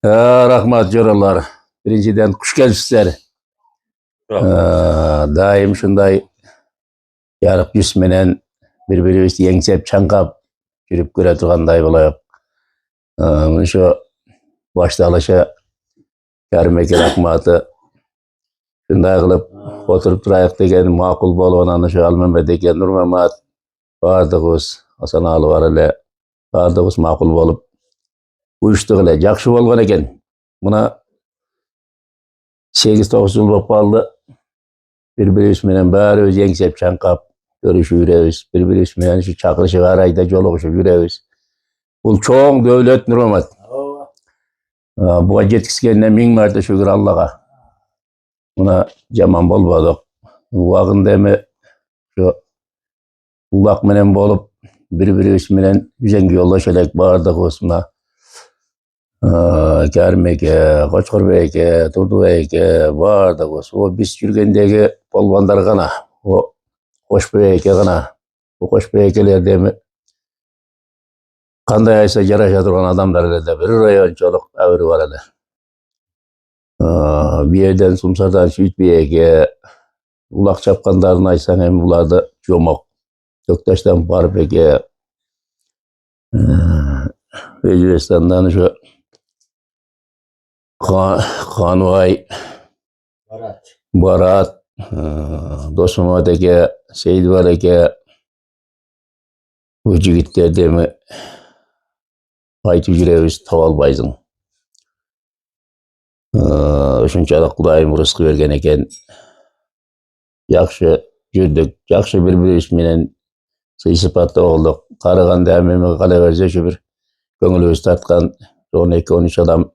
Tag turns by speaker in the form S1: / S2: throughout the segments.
S1: Rahmat joralar. Birinciden kuş gelipsizler. Daim şunday yarık yüz menen birbirimiz yengsep çankap yürüp göre turganday bolayıp. Şu başta alışa Kermeke rahmatı şunday kılıp oturup durayık degen makul bolğanan şu Almambe degen Nurmamat bardığız Hasan Alı var ele bardığız makul bolup uyuştuk ele jakşı bolgan eken. Buna 8-9 yıl bolup kaldı. Birbirimiz menen bari yengsep çankap görüşüp yürüyoruz. Birbirimiz menen şu çakırışı arayda joluguşup yürüyoruz. Bu çoğun devlet Nurmamat. Buga jetkiskenine ming marta şükür Allah'a. Buna jaman bolmadık. Wagында emi şu ulak menen bolup birbirimiz menen yüzengi yoldaş elek bardık osuna. Kermeke, Koçkorbeyke, Turdubeyke bardık os. O biz yürgendegi polvanlar gana. O Koçbeyke gana. O Koçbeykelerde emi kanday aysa jaraşa turgan adamlar da bir rayonçoluk öwrü var ele. Bir yerden Sumsardan Süytbeyke ulak çapkanlarını aysan hem bularda jomok. Göktaş'tan Barbeke, Veciristan'dan şu Kanvay, Barat, Dostmamadaki, Seyitvar'daki bu jigitlerdi mi aytып жүрөбүз таба албайсың. Ушунчалык Кудайым рызкы берген экен. Жакшы жүрдүк, жакшы бири-бирибиз менен сый-сыпатта болдук. Караганда эми кала берсе бир көңүлүбүз тарткан 12-13 адам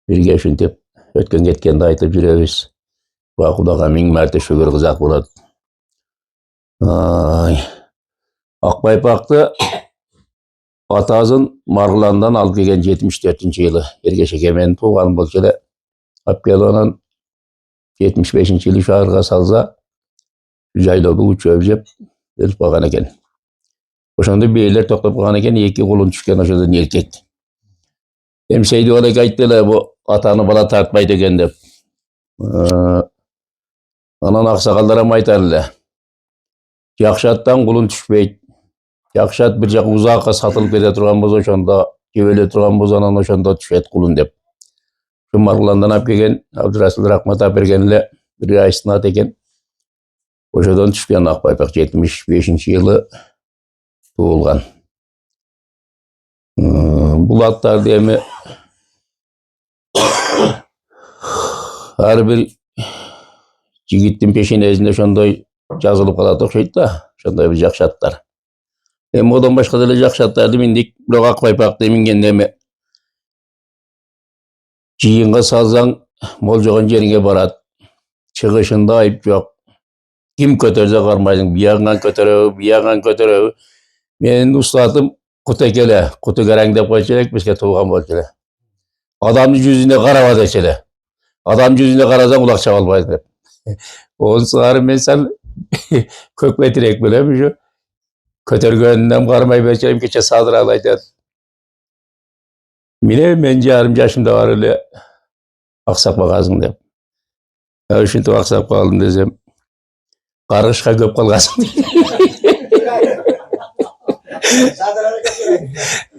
S1: бирге ушинтип өткөн кеткенди айтып жүрөбүз. Буга Кудайга миң марта шүгүр кызак болот. Акбайпакты атасын Маргуландан алып келген 74-жылы Эргешеке менин тууганым болчу эле. Алып келип анан 75-жылы шаарга салса жайлоого учөп жеп өлүп калган экен. Ошондо бейлер токтоп калган экен, 2 кулун түшкөн ошодон эркек. Эми Сейди Балек айтты эле бу атаны бала тартпайт экен деп. Анан аксакалдарым айтар эле. Жакшы аттан кулун түшпөйт. Жакшы ат бир жак узакка сатылып кете турган болсо ошондо жебеле турган болсо анан ошондо түшөт кулун деп. Şu Margulandan alып келген Абдырасыл Рахмат алып берген эле бир айыстын аты экен. Ошодон түшкөн Акбайпак 75-жылы туулган. Бул аттарды эми ар бир жигиттин пешенесинде ошондой жазылып калат окшойт да, ошондой бир жакшы аттар. Эми одон башка деле жакшы аттарды миндик, бирок Акбайпакты мингенде эми жыйынга салсаң болжогон жериңе барат. Чыгышында айып жок. Ким көтөрсө кармайсың, биягынан көтөрөбү. Менин устатым Кутеке эле, Куту Караң деп койчу элек, бизге тууган болчу эле. Адамдын жүзүнө караба дечү эле. Адам жүзүнө карасаң улак чаба албайсың деп. Онусу мен сал көкметирээк белем ушу. Көтөргөнүнөн кармай берчем кече Садыр алы айтат. Мен жарым жашымда бар эле аксап калгансың деп. Ушинтип аксап калдым десем, каргышка көп калгансың.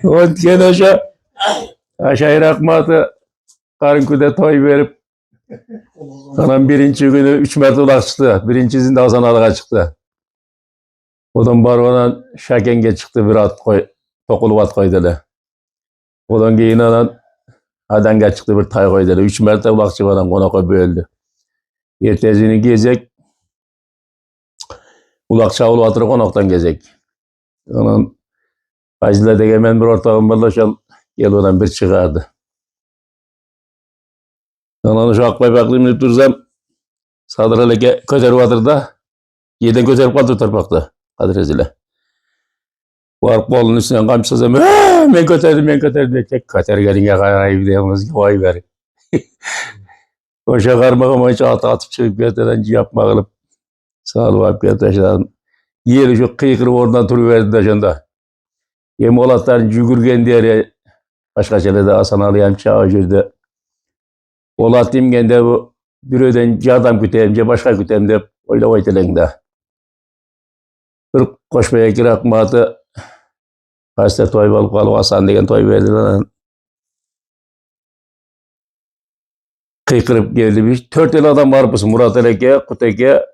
S1: Онткен ошо Ашай Рахматы Карынкүдө той берип, анан биринчи күнү 3 марта улак чыкты. Биринчисинде Hasan Alıга чыкты. Одан барып анан Шакенге чыкты, бир ат токулуп ат койду эле. Одан кийин анан Аданга чыкты, бир тай койду эле. 3 марта улак чыгып анан конокко бөлдү. Эртесини кезек улак чабылып атыр, коноктон кезек. Анан Ажила деген мен бир ортогум бар, ошол келип анан бир чыгарды. Анан ошо Акбайпакты минип турсам, Садыр элеке көтөрүп атыр да, жерден көтөрүп калды торпакты. Кадыр эле. Барып колунун үстүнөн камчысам, мен көтөрдүм. Тек көтөргениңе карайбы дегениңизге ой бер. Ошо кармаган боюнча атып чыгып кетти, анан жапма кылып салып алып кетти. Ошондон эл ушу кыйкырып ордунан туруп берди да ошондо. Эми ол аттардын жүгүргендери başka şeylerde Hasan Aliyem çağı жүрді. Olat demgende bu büröden adam küteyim, başka küteyim dep oylap ayteleğinde. Bir koşmaya girak matı Kaçta toy balıp kalıp Hasan degen toy verdiler. Kıykırıp geldi bir. 4 yıl adam varmış Murat Eleke, Kuteke,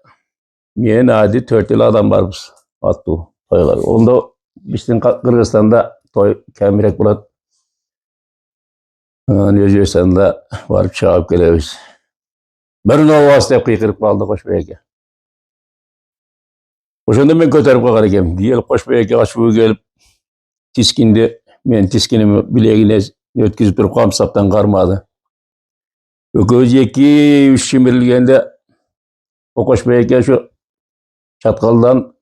S1: men adi 4 yıl adam varmış. Attı toylar. Onda bizim Kırgızistan'da toy kemirek bulat. Özbekistan'da varıp çağıp gelebiz. Ben o vasıta kıykırıp kaldı Koşbeyeke. Oşanda ben köterip kalkar ekem. Diyelim Koşbeyeke açıp gelip tiskindi. Men tiskinimi bileğine ötküzüp bir kamsaptan karmadı. Ököz 2-3 şimirilgende o Koşbeyeke şu çatkaldan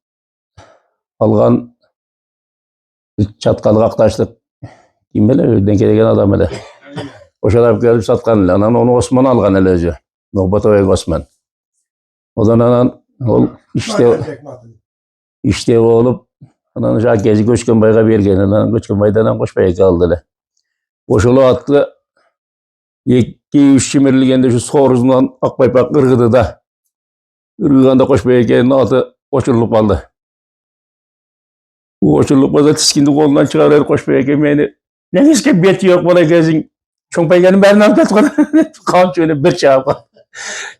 S1: algan çatkalı aktaştık. Kim bilir, denk gelgen adam ele. Oşadap gelip satkan anan onu Osman algan ele özü. Nohbatoy Osman. Odan anan ol işte olup anan şa gezi Göçkenbayga bergen. Anan Göçkenbaydan Koşbeyeke aldı ele. Oşulu attı 2-3 şimirilgende şu soruzundan Akbaypak ırgıdı da. Irgıganda Koşbeyeke'nin atı oçurulup aldı. Bu oçurulup da tiskindi kolundan çıkarır Koşbeyeke beni. Ne tiske beti yok bana gezin. Çoğunbayke'nin berini alıp etken. Kamçı öyle bir çağıp.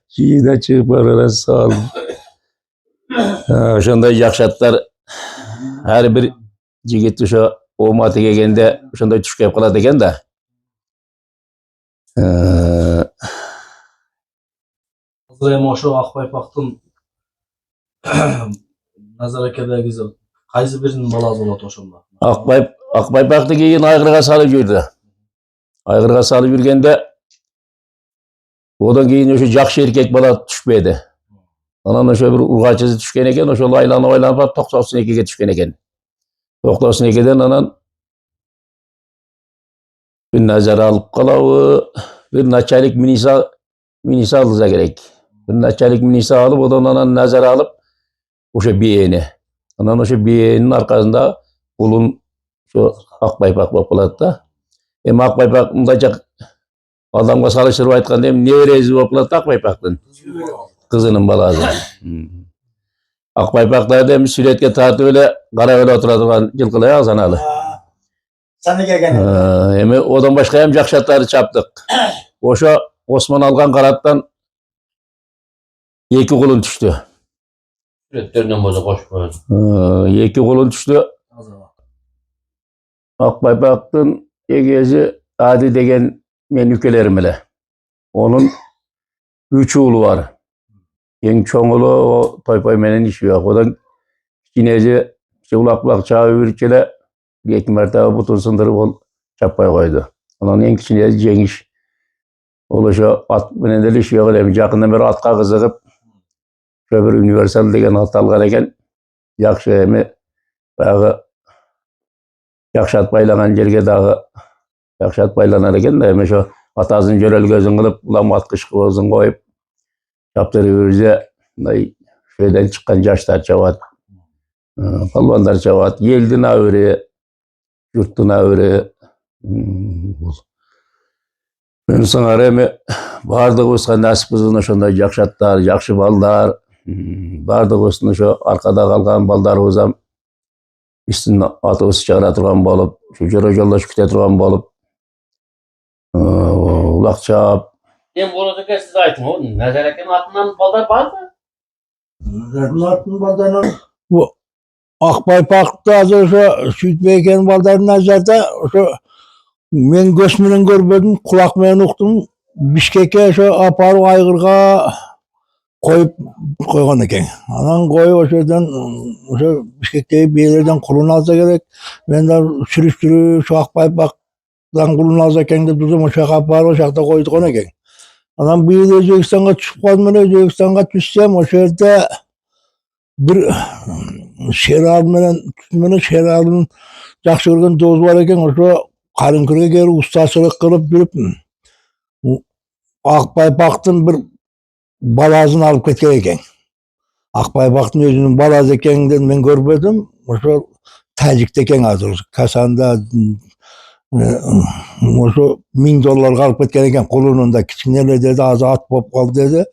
S1: Çiğde çıkıp arada sağ olun. Şunda yakşatlar her bir jigit şu o matı gegende şunda düşkep kala degen de.
S2: Hazır oşo Akbaypaktın nazarakede güzel. Kaysı birinin balazı olat oşonda?
S1: Akbaypaktı keyin aygırga salıp yürüdü. Aygırga salıp yürgende odan keyin oşo jakşı erkek bala düşpedi. Anan oşo bir urgaçısı düşken eken, oşo oylanıp 92'ge düşken eken. 92'den anan bir nazar alıp kalavı, bir naçalik minisa aldıza gerek. Bir naçalik minisa alıp odan anan nazar alıp oşo biyeni. Anan oşo biyenin arkasında kulun şu Akbaypak bopuladı da. Hem Akbaypak'ın adamga salıştırıp aytkanda hem neveresi bopuladı Akbaypak'tın. Kızının balası. Akbaypak'ta hem süretke tartıp öyle kara öyle oturadığın yılkılaya Hazanalı.
S3: Sen de gelgen.
S1: Hem odan başka hem jakşatları çaptık. Oşo Osman algan karattan 2 kulun düştü.
S4: Süretlerden boza koşmuyor.
S1: 2 kulun düştü. Akbaypak'tın egezi Adi degen men ülkelerim ile. Onun 3 oğlu var. En çoğulu o toy menen işi yok. Odan kineci ulak çağı ürkele 2 mertebe butun sındırıp ol çapay koydu. Onun en kineci Cengiz. Oluşu at menendeli işi yok. Yakından beri atka kızıqıp şöyle bir universal degen at algan eken yakşı emi bayağı yakşat baylanan jerge dağı yakşat baylanar eken de emi şu atazın jörel gözün kılıp ulan atkış kıvızın koyup çaptırı verse şöyden çıkan yaşlar çavat palvanlar çavat yeldin avri yurttun avri ben sana emi bardık olsa nasipizin şunda yakşatlar yakşı ballar bardık olsun şu arkada kalgan ballar ozam üstün atı çıkara turgan bolup şu jörö joldoş küte turgan bolup ulak çap
S4: Hem bolacak siz aytın o nazaraken atından baldar var mı?
S3: Nereden baldarlar?
S5: Bu Akbaypak'ta hazır şu Sütbeyken baldarın nazarda şu men gösmenen görmedim, kulak menen uqtum. Bişkek'e şu aparı aygırga koyup koygan eken. Anan koyup o şeyden şu Bişkek'teki beylerden kulunu alsa gerek. Ben de sürüp şu Akbaypak'tan kulunu alsa eken de durdum o şaka aparı o şakta koyduk onu eken. Anan bu yıl Özbekistan'a çıkıp kaldım, Özbekistan'a düşsem o şeyde bir şeralının jakşı görgen doz var eken oşo karınkırga geri ustasılık kılıp yürüp Akbaypaktın bir balazını alıp ketken eken. Akbaypaktın özünün balazı ekeninden ben görmedim. Oşo Tacik'te eken hazır. Kasanda Ошо $1000 алып кеткен экен кулунунда, кичинеле деди, азыр ат болуп калды деди.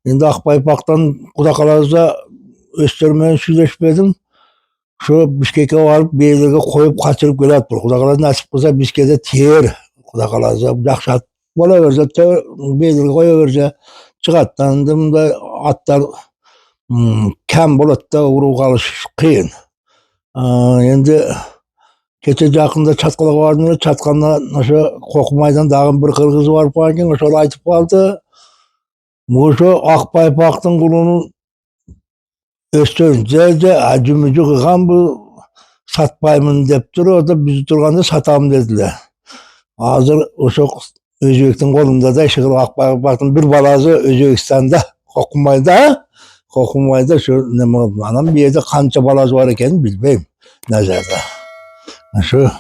S5: Эndi Акбайпактан Кудай кааласа өстөр менен сүйлөшпөдүм. Ошо Бишкекке барып бейлерге коюп качырып келатпыр. Кудай кааласа насип кылса Бишкекте тээр. Кудай кааласа жакшы ат бола берсе, бейлерге кое берсе чыгат. Анда мындай аттар кем болот да, уруп калыш кыйын. Эndi кече жакында Чаткалга бардым эле, Чаткандан ошо Кокумайдан дагы бир кыргыз барып калган экен, ошол айтып калды. Ошо Акбайпактын кулунун өстөрүн же ажымыжы кылган бул сатпаймын деп туруп, ата биз турганда сатам дедилер. Азыр ошо Өзбектин колунда да иши кылып Акбайпактын бир баласы Өзбекстанда, Кокумайда ошо неме кылып, анан бияда канча баласы бар экенин билбейм, назарда. Ошо